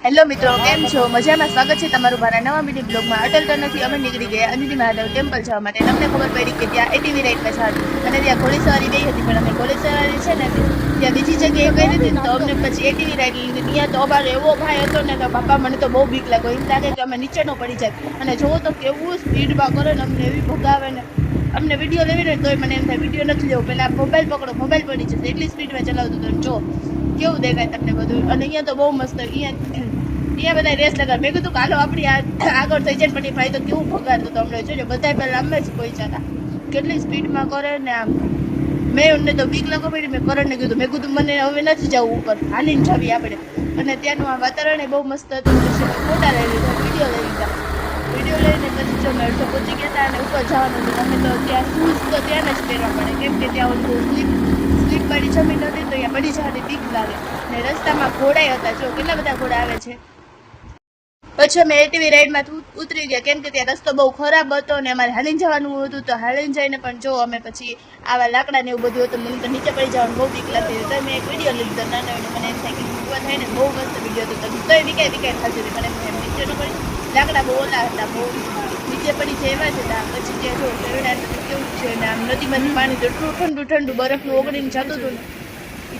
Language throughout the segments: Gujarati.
હેલો મિત્રો, કેમ છો? મજામાં? સ્વાગત છે તમારું મારા નવા મિની બ્લોગમાં. અટલ ટનલથી અમે નીકળી ગયા અંજની મહાદેવ ટેમ્પલ જવા માટે. તમને ખબર પડી કે ત્યાં એટીવી રાઈડમાં જવાનું અને ત્યાં ઘોડેસવારી ગઈ હતી, પણ અમે ઘોડેસવારી છે ને ત્યાં બીજી જગ્યાએ ગઈ હતી ને, તો અમને પછી એટીવી રાઈડ લીધી. ત્યાં તો અમારો એવો ભાઈ હતો ને કે બાપા મને તો બહુ બીક લાગે, એમ લાગે કે અમે નીચે ન પડી જાય. અને જોવો તો કેવું સ્પીડમાં કરે ને, અમને એવી ભગાવે ને. અમને વિડીયો લેવી ને તોય મને એમ થાય વિડીયો નથી લેવો, પેલા મોબાઈલ પકડો, મોબાઈલ પડી જશે, એટલી સ્પીડમાં ચલાવતું હતું. જો કેવું દેખાય તમને બધું. અને અહીંયા તો બહુ મસ્ત, અહીંયા બધા રેસ લગાડ. મેં કીધું કાલો આપણી આગળ થઈ જાય, પણ એ ભાઈ તો કેવું ભગાડતો હતો. અમને જોજો, બધા પહેલા અમે જ પહોંચ્યા હતા. કેટલી સ્પીડમાં કરે ને આમ. મેં એમને તો બીક લાગો પડી. મેં કરણને કીધું, મેં કીધું મને હવે નથી જવું ઉપર, હાલીને જવી આપણે. અને ત્યાંનું આ વાતાવરણ બહુ મસ્ત હતું. ફોટા લઈ લીધા, વિડીયો લઈ લીધા. વિડીયો લઈને પછી જો મેં અડધો પહોંચી ગયા હતા અને ઉપર જવાનું હતું. અમે તો ત્યાં શૂઝ તો ત્યાં જ પહેરવા પડે, કેમ કે ત્યાં ઓલું સ્લીપ વાળી જમીન હતી, તો ત્યાં પડી જવાની બીક લાગે. ને રસ્તામાં ઘોડાય હતા, જો કેટલા બધા ઘોડા આવે છે. પછી અમે એટીવી રાઈડમાં ઉતરી ગયા, કેમ કે ત્યાં રસ્તો બહુ ખરાબ હતો ને અમારે હાલીને જવાનું હતું. તો હાલીને જઈને પણ જો અમે પછી આવા લાકડા ને એવું બધું હતું, મને તો નીચે પડી જવાનું બહુ બીક લાગતી. તો મેં એક વિડીયો લીધો નાનો, મને એમ થાય કે ઉભા થાય ને, બહુ મસ્ત વિડીયો હતો. તો એ વિકાય થતી હતી, મને એમ નીચે ન પડી. લાકડા બહુ ઓલા હતા, બહુ નીચે પડી જાય એવા જ હતા. પછી ત્યાં જો કેવું છે ને, આમ નદીમાંથી પાણી તો એટલું ઠંડુ ઠંડુ બરફનું ઓગળીને જતું હતું ને.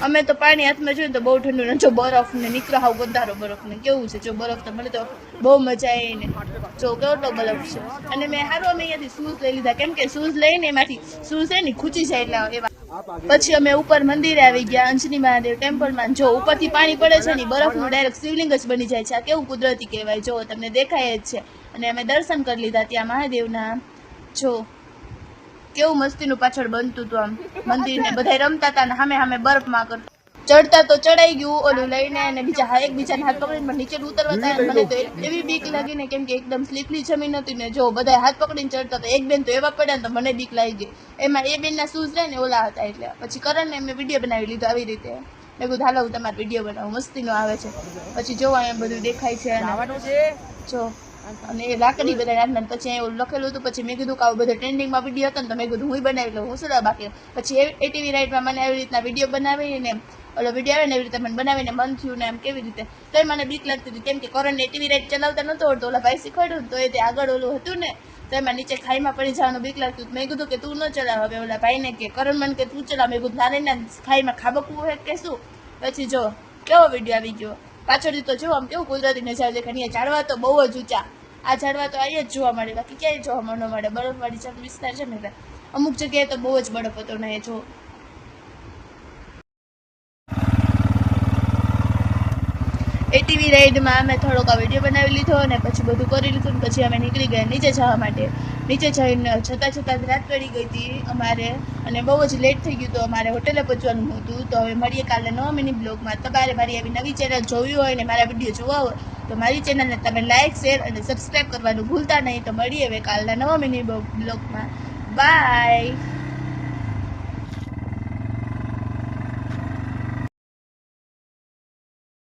અમે તો પાણી હાથમાં જોયું તો બહુ ઠંડુ ને, જો બરફ ને નીકળો હાવ ગંધારો બરફ ને. કેવું છે જો બરફ, તો મને તો બહુ મજા આવી ને. જો કેટલો બરફ છે. અને મેં સારું અમે અહીંયાથી શૂઝ લઈ લીધા, કેમ કે શૂઝ લઈને એમાંથી શૂઝ છે ને ખૂચી જાય એટલે એવા. પછી અમે ઉપર મંદિરે આવી ગયા, અંજની મહાદેવ ટેમ્પલમાં. જો ઉપરથી પાણી પડે છે ને, બરફનું ડાયરેક્ટ શિવલિંગ જ બની જાય છે. આ કેવું કુદરતી કહેવાય, જો તમને દેખાય જ છે. અને અમે દર્શન કરી લીધા ત્યાં મહાદેવના. જો કેવું મસ્તીનું પાછળ બનતું હતું આમ મંદિર ને, બધા રમતા હતા ને સામે સામે બરફમાં કરતા. ચડતા તો ચડાઈ ગયું ઓલું લઈને, અને બીજા એકબીજાને હાથ પકડીને પણ નીચે ઉતરવા. મને તો એવી બીક લાગી ને, કેમ કે એકદમ સ્લીપલી જમીન હતી ને. જો બધા હાથ પકડીને ચડતા હતા, એક બેન તો એવા પડ્યા ને, તો મને બીક લાગી ગઈ. એમાં એ બેનના શૂઝ રહે ને ઓલા હતા, એટલે પછી કરણને મેં વિડીયો બનાવી લીધો આવી રીતે. મેં કીધું હાલો હું તમારે વિડીયો બનાવું, મસ્તીનો આવે છે. પછી જોવા એમ બધું દેખાય છે. જો અને એ લાકડી બધા નાના, પછી એવું લખેલું હતું. પછી મેં કીધું કે આવું બધું ટ્રેન્ડિંગમાં વિડીયો હતો ને, તો મેં કીધું હું બનાવી લઉં, હું શું બાકી. પછી એટીવી રાઈડમાં મને આવી રીતના વિડીયો બનાવીને, ઓલો વિડીયો આવે ને એવી રીતે મને બનાવીને મન થયું ને, એમ કેવી રીતે. તો એ મને બીક લાગતી હતી, કેમ કે કરણને એટીવી રાઈડ ચલાવતા નહોતો આવડતો. ઓલા ભાઈ શીખવાડ્યું તો એ તે આગળ ઓલું હતું ને, તો એમાં નીચે ખાઈમાં પડી જવાનું બીક લાગતું. મેં કીધું કે તું ન ચલાવ. હવે ઓલા ભાઈને કે કરણ મને કે તું ચલાવ. મેં કીધું નાની ખાઈમાં ખાબકવું હોય કે શું. પછી જો કેવો વિડીયો આવી ગયો. પાછળથી તો જો આમ કેવું કુદરતી નજારો દેખાય. અહીંયા ઝાડવા તો બહુ જ ઊંચા. આ ઝાડવા તો અહીંયા જ જોવા મળે, બાકી ક્યાંય જોવા ન મળે. બરફવાળી વિસ્તાર છે ને, એટલે અમુક જગ્યાએ તો બહુ જ બરફ હતો ને. એ જો એટીવી રાઈડમાં અમે થોડોક આ વિડીયો બનાવી લીધો અને પછી બધું કરી લીધું ને પછી અમે નીકળી ગયા નીચે જવા માટે. નીચે જઈને છતાં રાત પડી ગઈ હતી અમારે, અને બહુ જ લેટ થઈ ગયું. તો અમારે હોટેલે પહોંચવાનું હતું. તો હવે મળીએ કાલે નવા મિની બ્લોગમાં. તમારે મારી આવી નવી ચેનલ જોવી હોય ને મારા વિડીયો જોવા હોય તો મારી ચેનલને તમે લાઇક, શેર અને સબસ્ક્રાઈબ કરવાનું ભૂલતા નહીં. તો મળીએ હવે કાલના નવા મિની બ્લોગમાં. બાય.